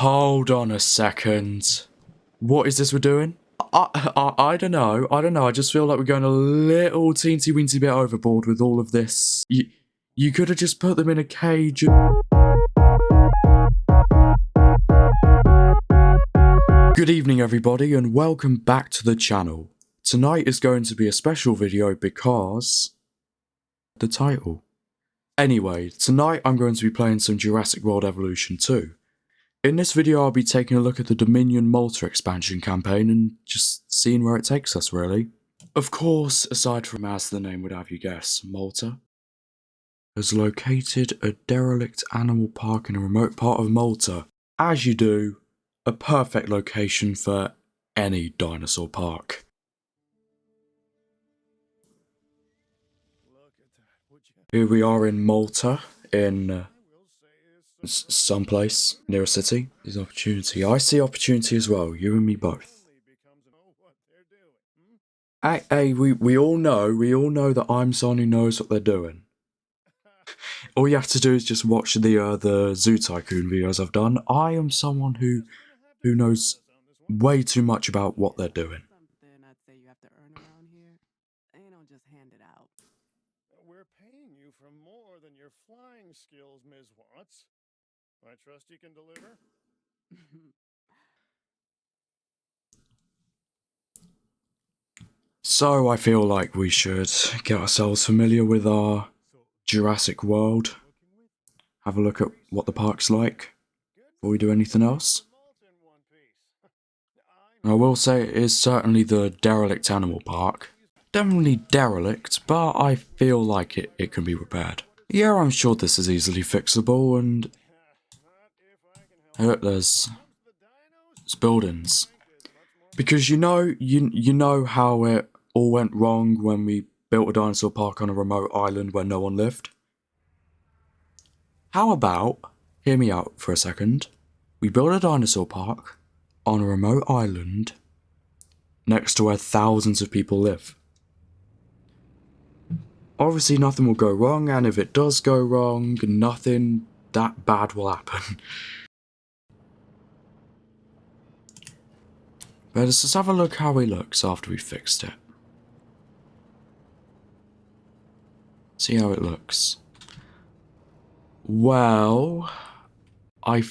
Hold on a second. What is this we're doing? I don't know. I just feel like we're going a little teensy-weensy bit overboard with all of this. You could have just put them in a cage. Good evening everybody and welcome back to the channel. Tonight is going to be a special video because... the title. Anyway, tonight I'm going to be playing some Jurassic World Evolution 2. In this video I'll be taking a look at the Dominion Malta expansion campaign and just seeing where it takes us really. Of course, aside from as the name would have you guess, Malta has located a derelict animal park in a remote part of Malta. As you do, a perfect location for any dinosaur park. Here we are in Malta, in someplace near a city. There's opportunity. I see opportunity as well, you and me both. Hey, we all know that I'm someone who knows what they're doing. All you have to do is just watch the Zoo Tycoon videos I've done. I am someone who knows way too much about what they're doing. We're paying you for more than your flying skills, Ms. Watts. I trust you can deliver. So I feel like we should get ourselves familiar with our Jurassic World. Have a look at what the park's like before we do anything else. I will say it is certainly the derelict animal park. Definitely derelict, but I feel like it can be repaired. Yeah, I'm sure this is easily fixable, and look, there's buildings. Because you know how it all went wrong when we built a dinosaur park on a remote island where no one lived? How about, hear me out for a second, we build a dinosaur park on a remote island next to where thousands of people live. Obviously nothing will go wrong, and if it does go wrong, nothing that bad will happen. But let's just have a look how he looks after we fixed it. See how it looks. Well, I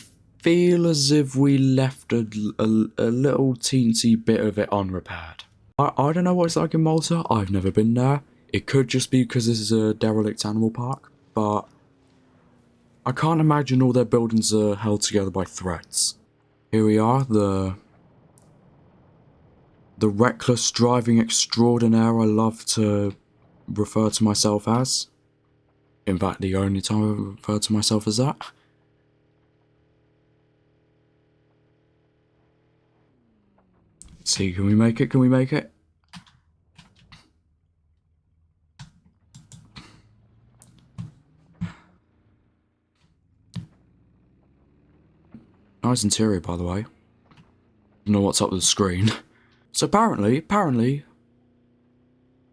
feel as if we left a little teensy bit of it unrepaired. I don't know what it's like in Malta, I've never been there. It could just be because this is a derelict animal park, but I can't imagine all their buildings are held together by threads. Here we are, the reckless driving extraordinaire I love to refer to myself as. In fact, the only time I refer to myself as that. Let's see, can we make it? Can we make it? Nice interior, by the way. Don't know what's up with the screen. So apparently,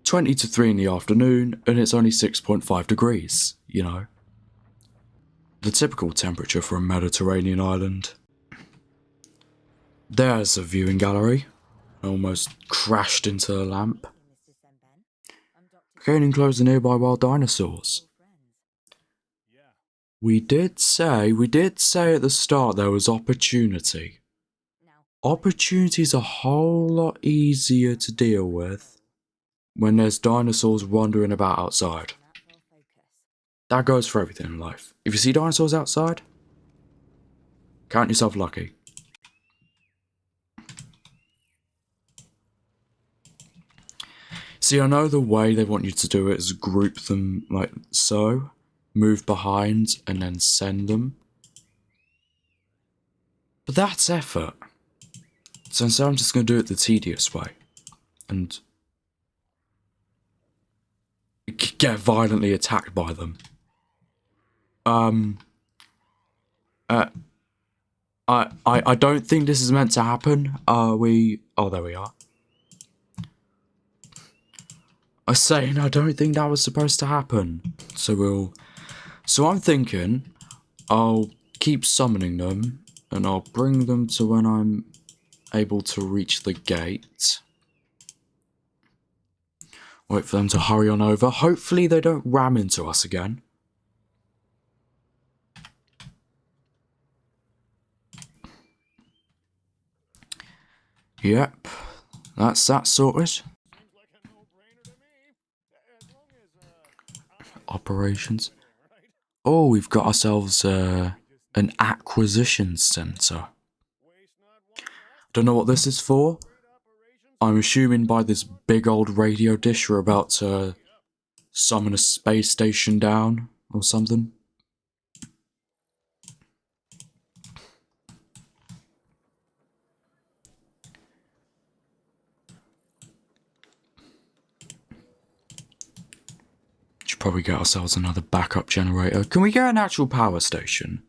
20 to 3 in the afternoon, and it's only 6.5 degrees, you know. The typical temperature for a Mediterranean island. There's a viewing gallery. I almost crashed into the lamp. Okay, and enclose the nearby wild dinosaurs. We did say at the start there was opportunity. Opportunity's a whole lot easier to deal with when there's dinosaurs wandering about outside. That goes for everything in life. If you see dinosaurs outside, count yourself lucky. See, I know the way they want you to do it is group them like so. Move behind and then send them. But that's effort. So instead I'm just going to do it the tedious way. And get violently attacked by them. I don't think this is meant to happen. Oh, there we are. I was saying I don't think that was supposed to happen. So I'm thinking I'll keep summoning them and I'll bring them to when I'm able to reach the gate. Wait for them to hurry on over. Hopefully they don't ram into us again. Yep, that's that sorted. Seems like a no-brainer to me. As long as Operations. right? Oh, we've got ourselves an acquisition center. Waste not, want not. Don't know what this is for. Great operations. I'm assuming by this big old radio dish we're about to summon a space station down or something. Should probably get ourselves another backup generator. Can we get an actual power station?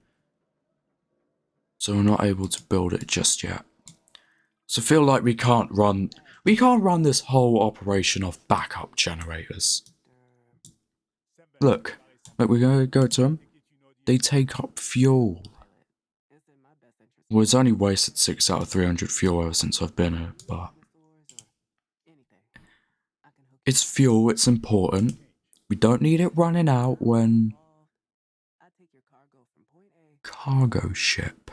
So we're not able to build it just yet. So I feel like we can't run this whole operation off backup generators. Look, we're gonna go to them. They take up fuel. Well, it's only wasted 6 out of 300 fuel ever since I've been here, but it's fuel, it's important. We don't need it running out when... Cargo ship.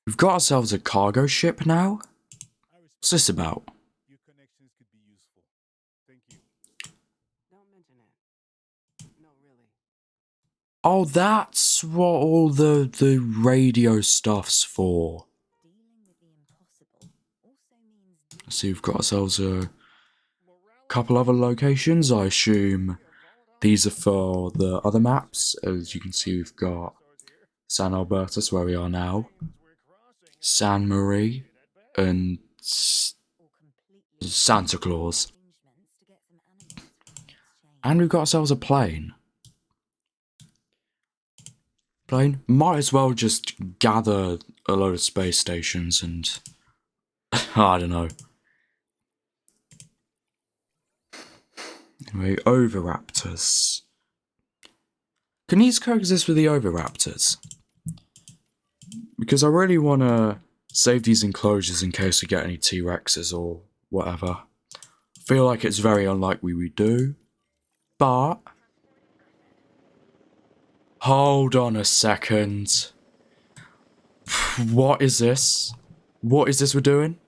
We've got ourselves a cargo ship now? What's this about? Your connections could be useful. Thank you. Don't mention it. No, really. Oh, that's what all the radio stuff's for. So we've got ourselves a couple other locations. I assume these are for the other maps. As you can see, we've got San Albertus, where we are now, San Marie, and Santa Claus. And we've got ourselves a plane. Might as well just gather a load of space stations and... I don't know. Anyway, Oviraptors. Can these coexist with the Oviraptors? Because I really want to save these enclosures in case we get any T-Rexes or whatever. I feel like it's very unlikely we do. But... hold on a second. What is this? What is this we're doing?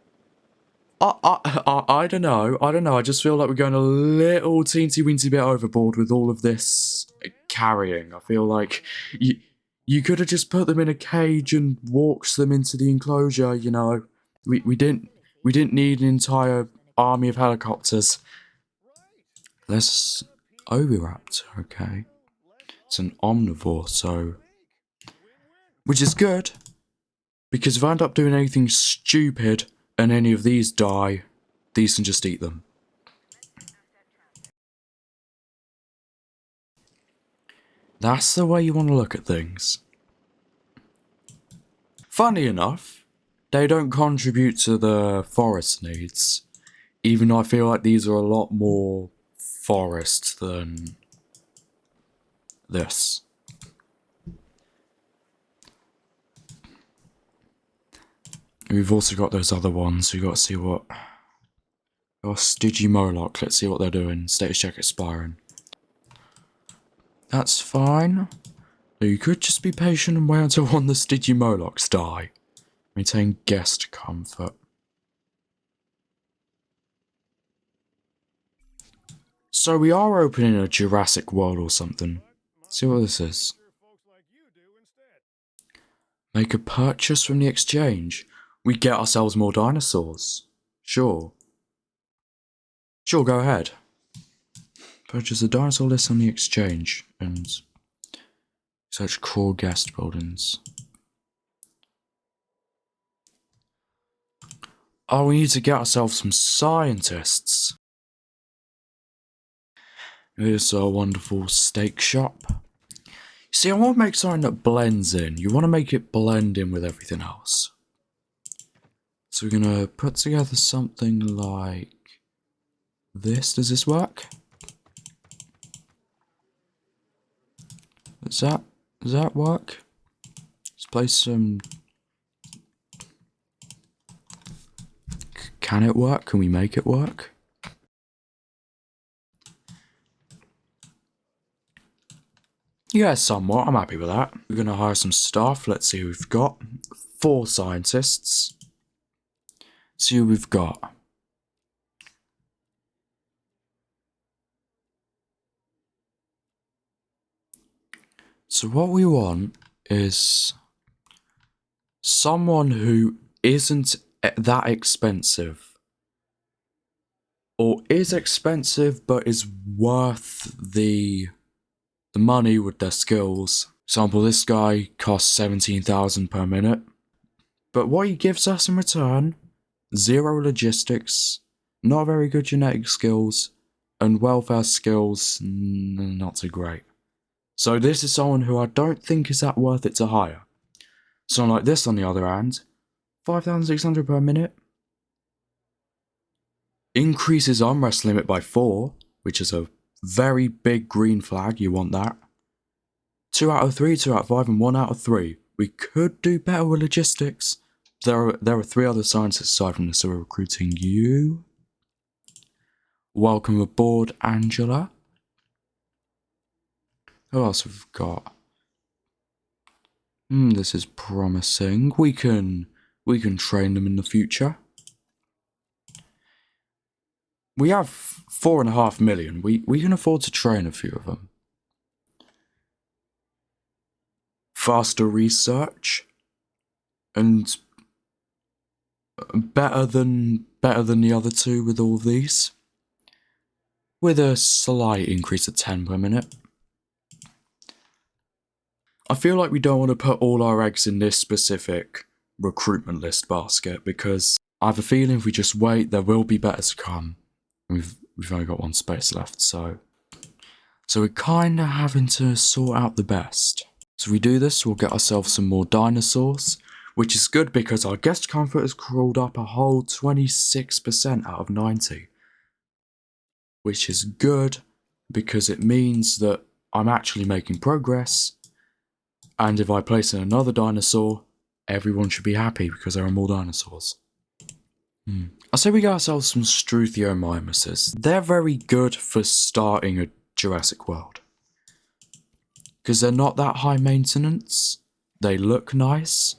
I don't know. I just feel like we're going a little teensy-weensy bit overboard with all of this carrying. I feel like you could have just put them in a cage and walked them into the enclosure, you know. We didn't need an entire army of helicopters. Let's... Oviraptor, okay. It's an omnivore, so... which is good. Because if I end up doing anything stupid and any of these die, these can just eat them. That's the way you want to look at things. Funny enough, they don't contribute to the forest needs, even though I feel like these are a lot more forest than this. We've also got those other ones. We've got to see what... oh, Stygimoloch. Let's see what they're doing. Status check expiring. That's fine. You could just be patient and wait until one of the Stygimolochs die. Maintain guest comfort. So we are opening a Jurassic World or something. Let's see what this is. Make a purchase from the exchange. We get ourselves more dinosaurs. Sure. Sure, go ahead. Purchase a dinosaur list on the exchange and search core guest buildings. Oh, we need to get ourselves some scientists. Here's a wonderful steak shop. See, I want to make something that blends in. You want to make it blend in with everything else. So we're going to put together something like this. Does this work? Does that work? Let's play some... Can it work? Can we make it work? Yeah, somewhat. I'm happy with that. We're gonna hire some staff. Let's see who we've got. 4 scientists. Let's see who we've got. So what we want is someone who isn't that expensive, or is expensive but is worth the money with their skills. For example, this guy costs 17,000 per minute, but what he gives us in return: 0 logistics, not very good genetic skills, and welfare skills not so great. So this is someone who I don't think is that worth it to hire. Someone like this, on the other hand, 5,600 per minute. Increases arm rest limit by 4, which is a very big green flag. You want that. 2 out of 3, 2 out of 5, and 1 out of 3. We could do better with logistics. There are 3 other scientists aside from this, so we're recruiting you. Welcome aboard, Angela. Who else have we got? This is promising. We can train them in the future. We have 4.5 million. We can afford to train a few of them. Faster research, and better than the other 2 with all these, with a slight increase of 10 per minute. I feel like we don't want to put all our eggs in this specific recruitment list basket, because I have a feeling if we just wait, there will be better to come. We've only got 1 space left, so we're kind of having to sort out the best. So if we do this, we'll get ourselves some more dinosaurs, which is good because our guest comfort has crawled up a whole 26% out of 90. Which is good because it means that I'm actually making progress, and if I place in another dinosaur, everyone should be happy because there are more dinosaurs. I say we get ourselves some Struthiomimuses. They're very good for starting a Jurassic World, because they're not that high maintenance, they look nice,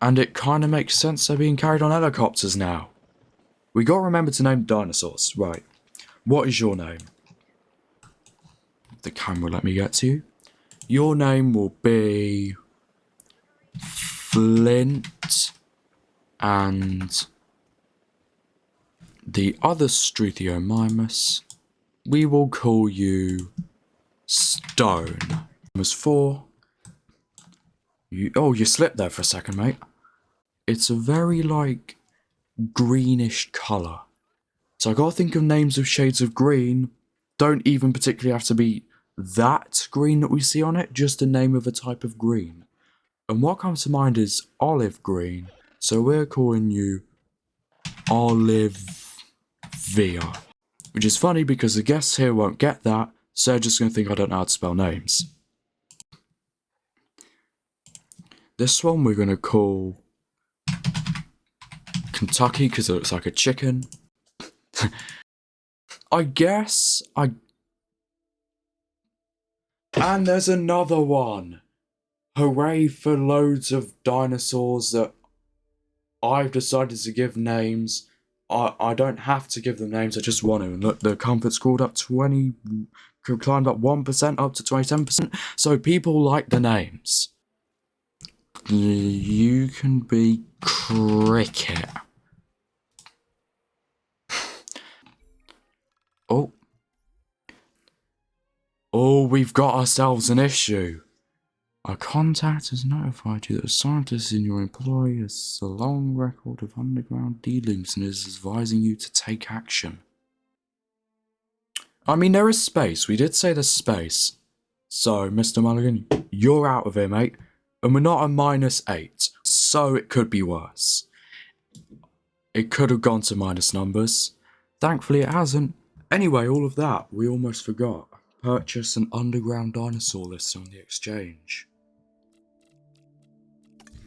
and it kind of makes sense they're being carried on helicopters now. We gotta remember to name dinosaurs. Right, what is your name? The camera let me get to you. Your name will be Flint, and the other Struthiomimus, we will call you Stone. Numbers 4. You slipped there for a second, mate. It's a very, like, greenish colour. So I gotta think of names of shades of green. Don't even particularly have to be that green that we see on it, just the name of a type of green. And what comes to mind is olive green, so we're calling you Olivia. Which is funny because the guests here won't get that, so they're just going to think I don't know how to spell names. This one we're going to call Kentucky because it looks like a chicken. And there's another one. Hooray for loads of dinosaurs that I've decided to give names. I don't have to give them names, I just want to. And look, the comfort's crawled up climbed up 1% up to 27%. So people like the names. You can be Cricket. Oh, we've got ourselves an issue. Our contact has notified you that a scientist in your employ has a long record of underground dealings and is advising you to take action. I mean, there is space. We did say there's space. So, Mr. Mulligan, you're out of here, mate. And we're not a -8, so it could be worse. It could have gone to minus numbers. Thankfully, it hasn't. Anyway, all of that, we almost forgot. purchase an underground dinosaur list on the exchange.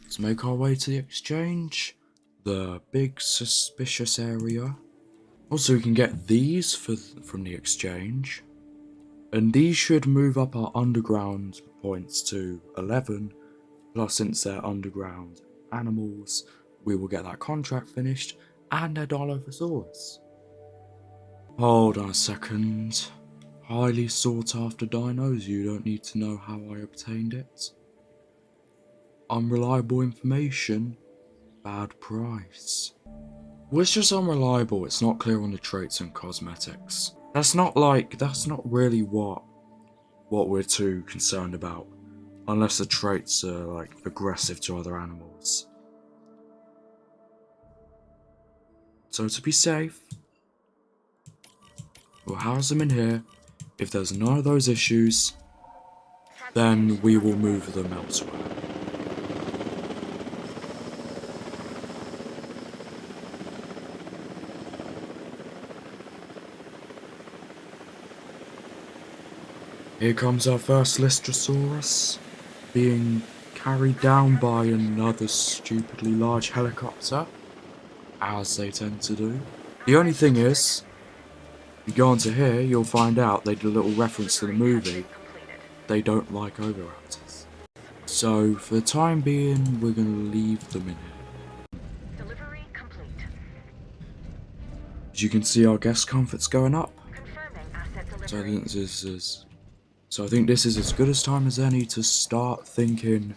Let's make our way to the exchange, the big suspicious area. Also, we can get these from the exchange, and these should move up our underground points to 11, plus since they're underground animals, we will get that contract finished, and a Dilophosaurus. Hold on a second. Highly sought after dinos, you don't need to know how I obtained it. Unreliable information, bad price. Well, it's just unreliable, it's not clear on the traits and cosmetics. That's not really what we're too concerned about. Unless the traits are like aggressive to other animals. So to be safe, we'll house them in here. If there's none of those issues, then we will move them elsewhere. Here comes our first Lystrosaurus, being carried down by another stupidly large helicopter, as they tend to do. The only thing is, if you go onto here, you'll find out they did a little reference to the movie. They don't like Oviraptors. So, for the time being, we're going to leave them in here. Delivery complete. As you can see, our guest comfort's going up. Confirming asset delivery. So I think this is as good a time as any to start thinking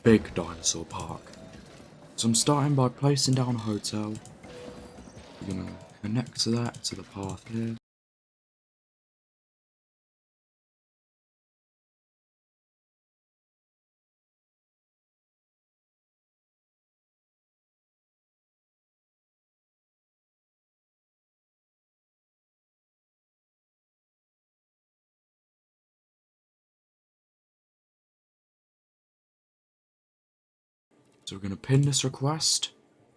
big dinosaur park. So I'm starting by placing down a hotel. We're going to connect to that, to the path here. So we're going to pin this request.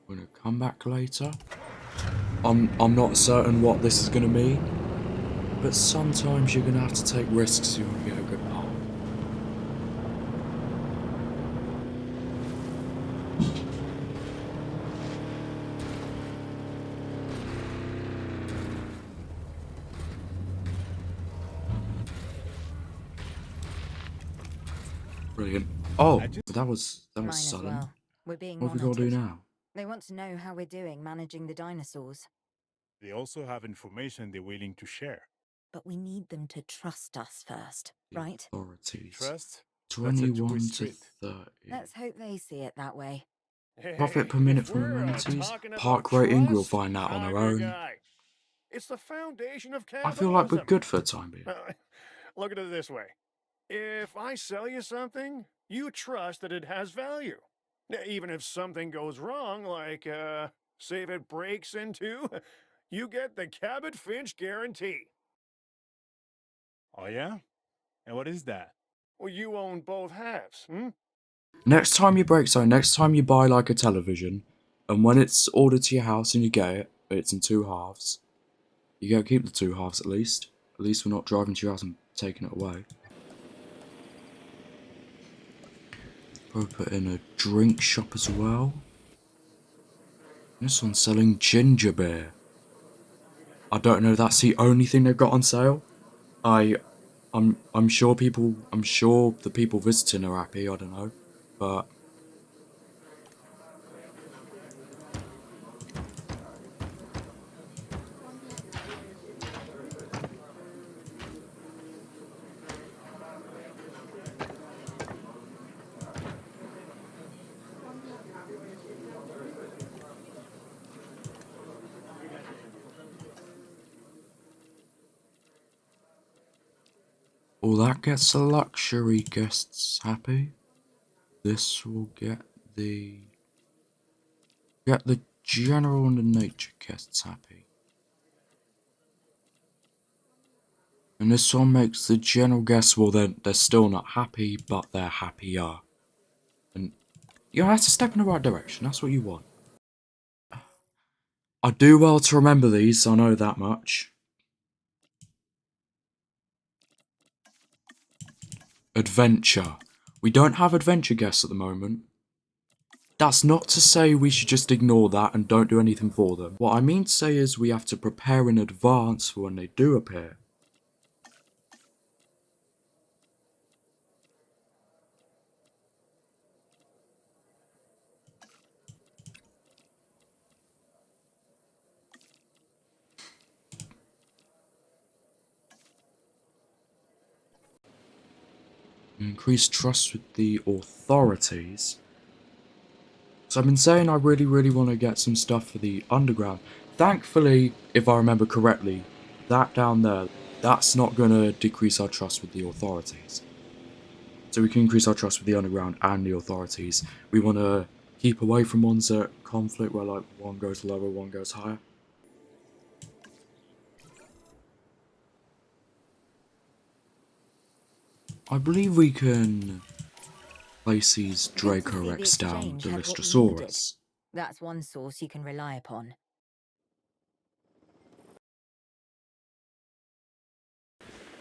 We're going to come back later. I'm not certain what this is going to mean, but sometimes you're going to have to take risks if you want to get a good part. Brilliant. Oh, that was Mine as sudden. well. We're being What have we got to do monitored. now? They want to know how we're doing managing the dinosaurs. They also have information they're willing to share. But we need them to trust us first, The right? authorities. Trust? That's a 21 two-way to street. 30. Let's hope they see it that way. Profit per Hey, minute if from we're, amenities. talking about Park rating, we'll trust, find that on I'm our your own. guy. It's the foundation of I capitalism. feel like we're good for the time being. Look at it this way. If I sell you something, you trust that it has value. Even if something goes wrong, like, say if it breaks in two, you get the Cabot Finch guarantee. Oh yeah? And what is that? Well, you own both halves, hmm? Next time you buy like a television, and when it's ordered to your house and you get it, but it's in two halves, you gotta keep the two halves at least. At least we're not driving to your house and taking it away. Probably put in a drink shop as well. This one's selling ginger beer. I don't know, that's the only thing they've got on sale. I'm sure the people visiting are happy, I don't know. But well, that gets the luxury guests happy. This will get the general and the nature guests happy. And this one makes the general guests, well, they're still not happy, but they're happier. And you know, that's a step in the right direction. That's what you want. I do well to remember these, I know that much. Adventure. We don't have adventure guests at the moment. That's not to say we should just ignore that and don't do anything for them. What I mean to say is we have to prepare in advance for when they do appear. Increase trust with the authorities. So I've been saying I really want to get some stuff for the underground. Thankfully, if I remember correctly, that down there, that's not going to decrease our trust with the authorities. So we can increase our trust with the underground and the authorities. We want to keep away from ones that conflict where like one goes lower, one goes higher. I believe we can place these Good to see the Dracorex down exchange the had what we Lystrosaurus. That's one source you can rely upon.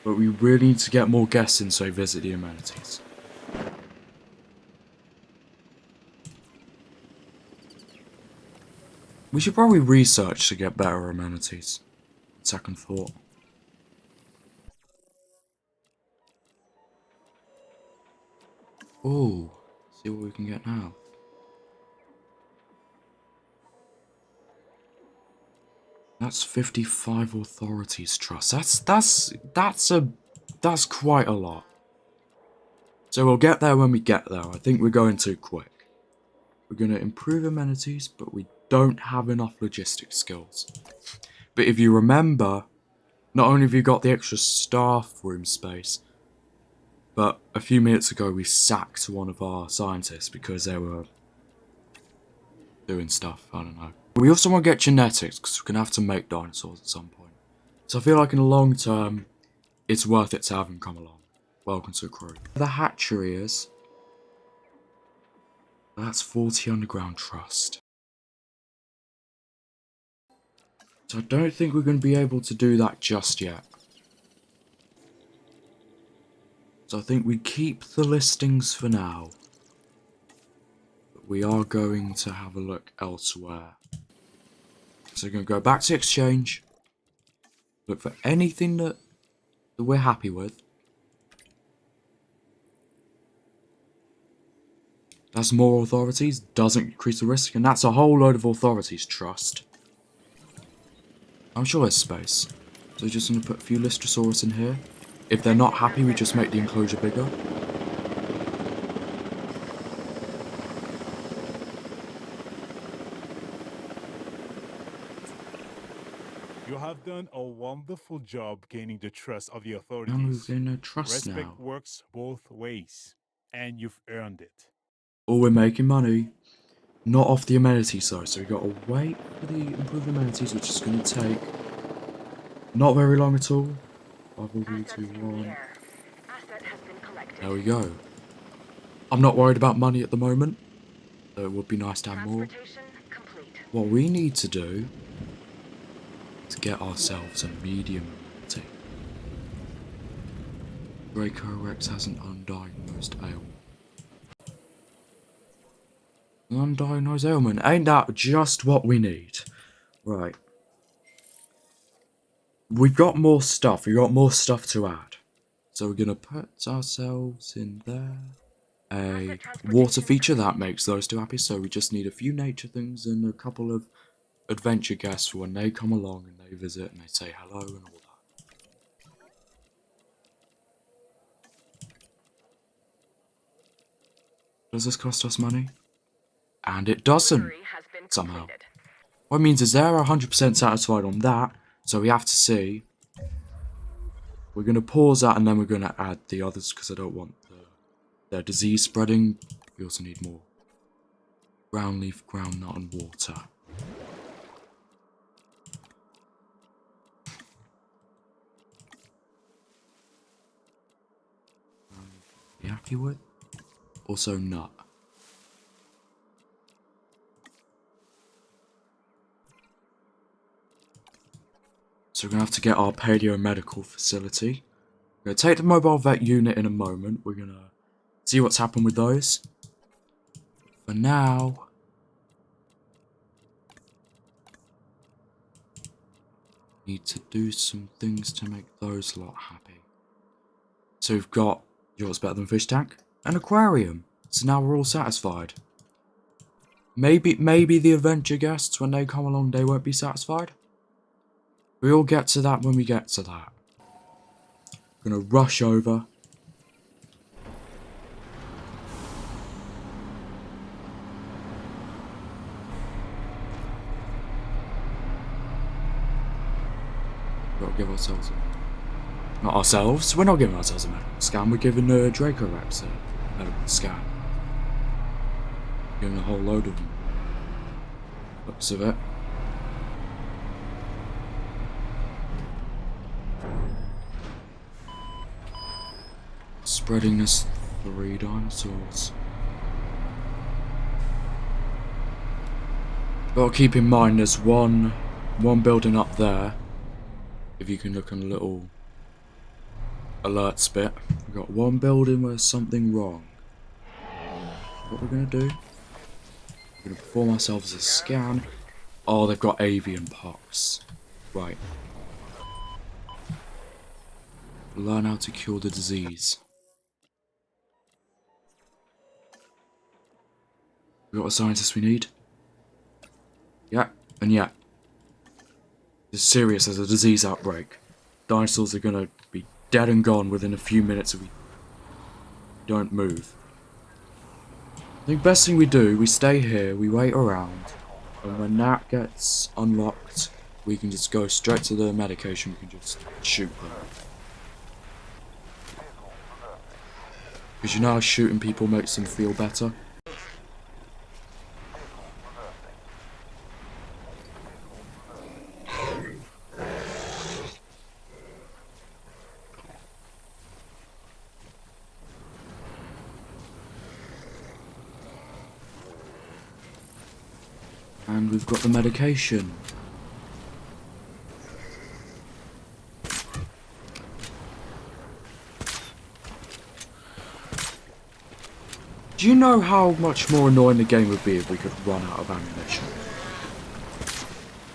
But we really need to get more guests in so they visit the amenities. We should probably research to get better amenities. Second thought. Oh, see what we can get now. That's 55 authorities trust. That's quite a lot. So we'll get there when we get there. I think we're going too quick. We're going to improve amenities, but we don't have enough logistics skills. But if you remember, not only have you got the extra staff room space, but a few minutes ago we sacked one of our scientists because they were doing stuff, I don't know. We also want to get genetics because we're going to have to make dinosaurs at some point. So I feel like in the long term, it's worth it to have them come along. Welcome to the crew. The hatchery is... That's 40 underground trust. So I don't think we're going to be able to do that just yet. So I think we keep the listings for now. But we are going to have a look elsewhere. So we're going to go back to exchange. Look for anything that we're happy with. That's more authorities, doesn't increase the risk, and that's a whole load of authorities trust. I'm sure there's space. So just going to put a few Lystrosaurus in here. If they're not happy, we just make the enclosure bigger. You have done a wonderful job gaining the trust of the And authorities. we're going to trust Respect now. works both ways, and you've earned it. Oh, we're making money. Not off the amenities though, so we got to wait for the improved amenities, which is going to take not very long at all. 5, 4, 3, 2, 1. Asset has been collected. There we go. I'm not worried about money at the moment, though it would be nice to have more. Transportation complete. What we need to do is get ourselves a medium amenity. Dracorex has an undiagnosed ailment. An undiagnosed ailment, ain't that just what we need? Right. We've got more stuff, to add. So we're gonna put ourselves in there. A water feature, that makes those two happy, so we just need a few nature things and a couple of adventure guests for when they come along and they visit and they say hello and all that. Does this cost us money? And it doesn't, Delivery has been somehow. completed. What it means is they're 100% satisfied on that, so we have to see. We're going to pause that and then we're going to add the others because I don't want their disease spreading. We also need more ground leaf, ground nut and water. Be happy with? Also nut. So we're going to have to get our paleo medical facility. Gonna take the mobile vet unit in a moment. We're gonna see what's happened with those. For now, need to do some things to make those lot happy. So we've got yours better than fish tank, an aquarium. So now we're all satisfied. Maybe the adventure guests, when they come along, they won't be satisfied. We'll get to that when we get to that. Gonna rush over. Gotta give ourselves a... Not ourselves, we're not giving ourselves a medical scan, we're giving Draco Rex a medical scan. Giving a whole load of them. Looks of it. Spreading us 3 dinosaurs. Gotta keep in mind there's one building up there. If you can look on a little alerts bit. We've got one building where there's something wrong. What we're gonna do? We're gonna perform ourselves a scan. Oh, they've got avian pox. Right. Learn how to cure the disease. We got a scientist we need. Yeah, and yeah. It's serious as a disease outbreak. Dinosaurs are gonna be dead and gone within a few minutes if we don't move. I think best thing we do, we stay here, we wait around, and when that gets unlocked, we can just go straight to the medication, we can just shoot them. Because you know how shooting people makes them feel better? And we've got the medication. Do you know how much more annoying the game would be if we could run out of ammunition?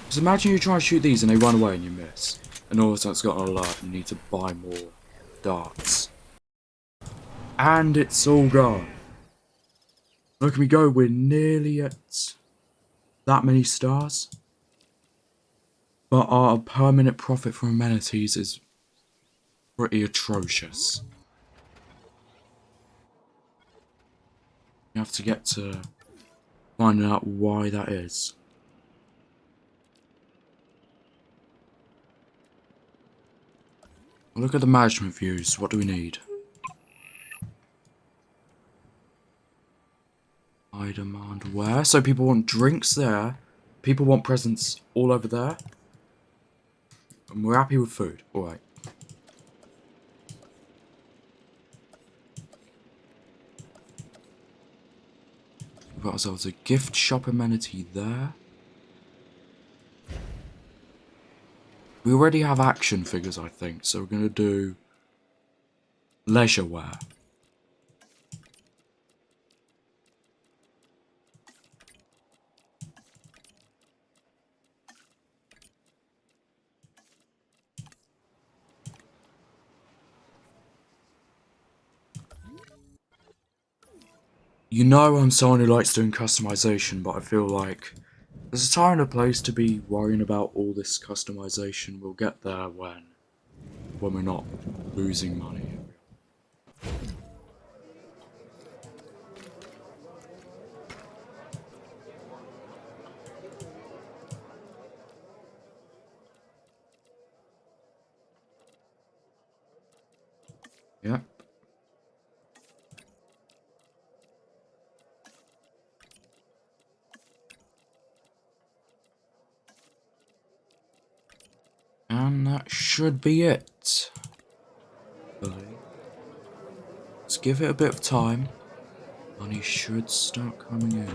Just imagine you try and shoot these and they run away and you miss. And all of a sudden it's got an alert and you need to buy more darts. And it's all gone. Look, we go, we're nearly at that many stars. But our permanent profit from amenities is pretty atrocious. You have to get to finding out why that is. Look at the management views. What do we need? I demand where? So people want drinks there. People want presents all over there. And we're happy with food. Alright. We've got ourselves a gift shop amenity there. We already have action figures, I think, so we're going to do leisure wear. You know I'm someone who likes doing customization, but I feel like there's a time and a place to be worrying about all this customization. We'll get there when we're not losing money. Yep. And that should be it. Let's give it a bit of time. Money should start coming in.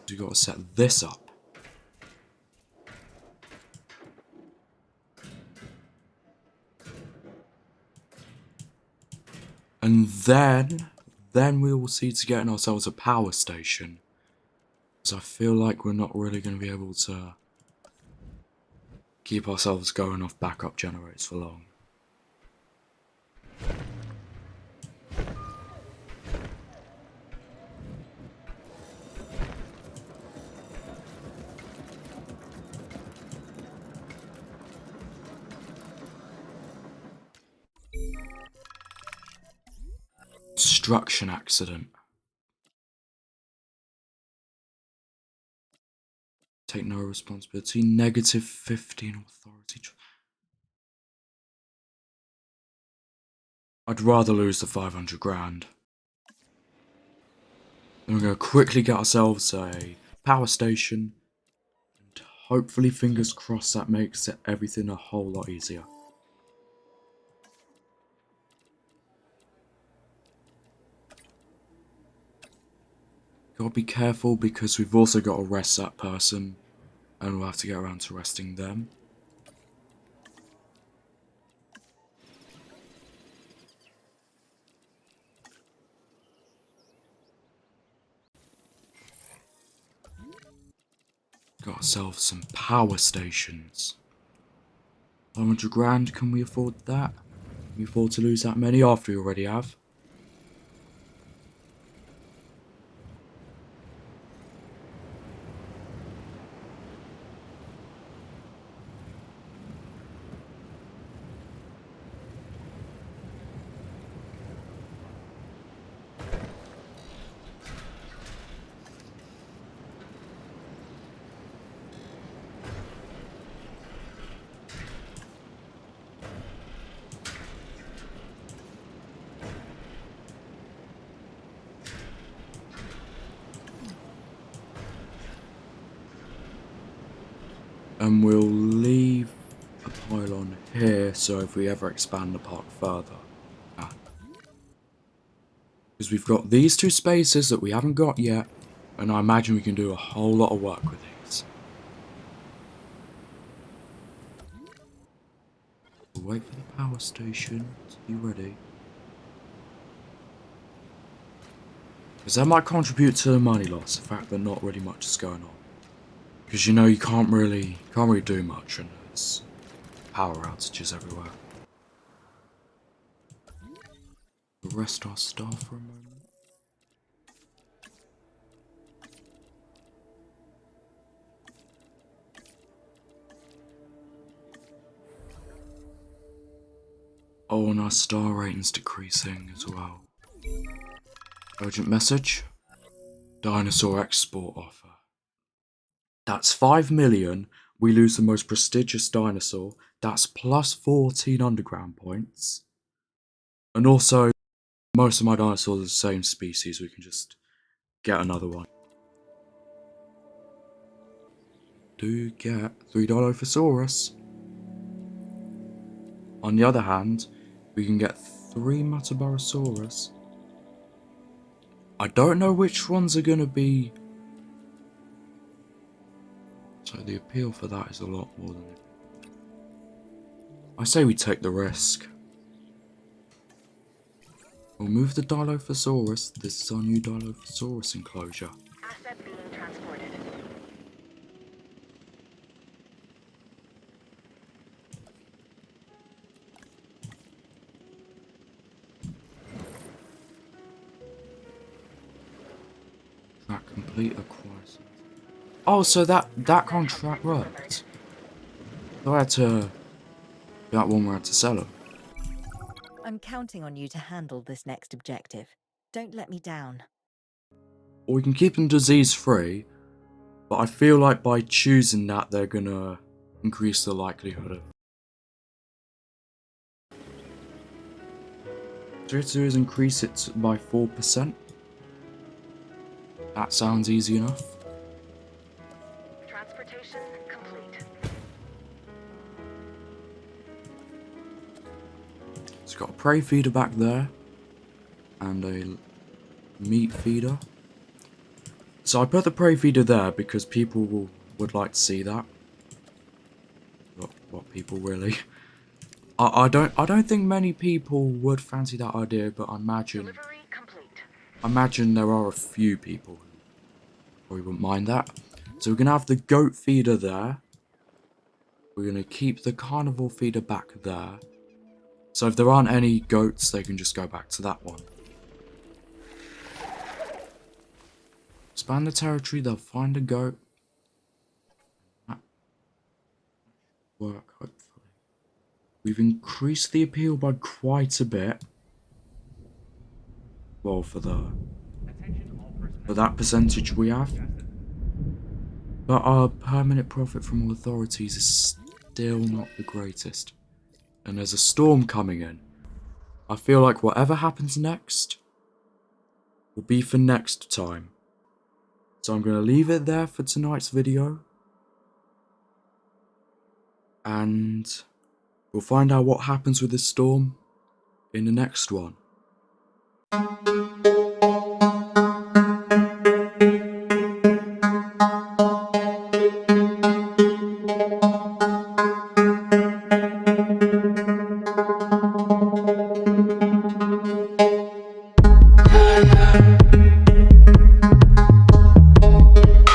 We've got to set this up. And then we will see to getting ourselves a power station. Because I feel like we're not really going to be able to keep ourselves going off backup generators for long. Destruction accident. Take no responsibility. Negative 15 authority. I'd rather lose the 500 grand. Then we're going to quickly get ourselves a power station. And hopefully, fingers crossed, that makes everything a whole lot easier. Gotta be careful because we've also got to rest that person. And we'll have to get around to resting them. Got ourselves some power stations. 500 grand, can we afford that? Can we afford to lose that many after we already have? And we'll leave a pylon here, so if we ever expand the park further. Because we've got these two spaces that we haven't got yet, and I imagine we can do a whole lot of work with these. We'll wait for the power station to be ready. Because that might contribute to the money loss, the fact that not really much is going on. Because you know you can't really do much and there's power outages everywhere. We'll rest our staff for a moment. Oh, and our star rating's decreasing as well. Urgent message. Dinosaur export offer. That's 5 million. We lose the most prestigious dinosaur. That's plus 14 underground points. And also, most of my dinosaurs are the same species. We can just get another one. Do get 3 Dilophosaurus. On the other hand, we can get 3 Metabarosaurus. I don't know which ones are going to be. So the appeal for that is a lot more than it. I say we take the risk. We'll move the Dilophosaurus. This is our new Dilophosaurus enclosure. Asset being transported. Track complete, acquire. Oh, so that contract worked. So I had to. That one we had to sell them. I'm counting on you to handle this next objective. Don't let me down. Or we can keep them disease free, but I feel like by choosing that they're gonna increase the likelihood of. So what to do is increase it by 4%. That sounds easy enough. Transportation complete. It's got a prey feeder back there, and a meat feeder. So I put the prey feeder there because people would like to see that. What people really? I don't think many people would fancy that idea, but I imagine there are a few people who probably wouldn't mind that. So we're gonna have the goat feeder there. We're gonna keep the carnival feeder back there. So if there aren't any goats, they can just go back to that one. Expand the territory, they'll find a goat. That work, hopefully. We've increased the appeal by quite a bit. Well, for that percentage we have. But our permanent profit from authorities is still not the greatest. And there's a storm coming in. I feel like whatever happens next will be for next time. So I'm going to leave it there for tonight's video. And we'll find out what happens with this storm in the next one.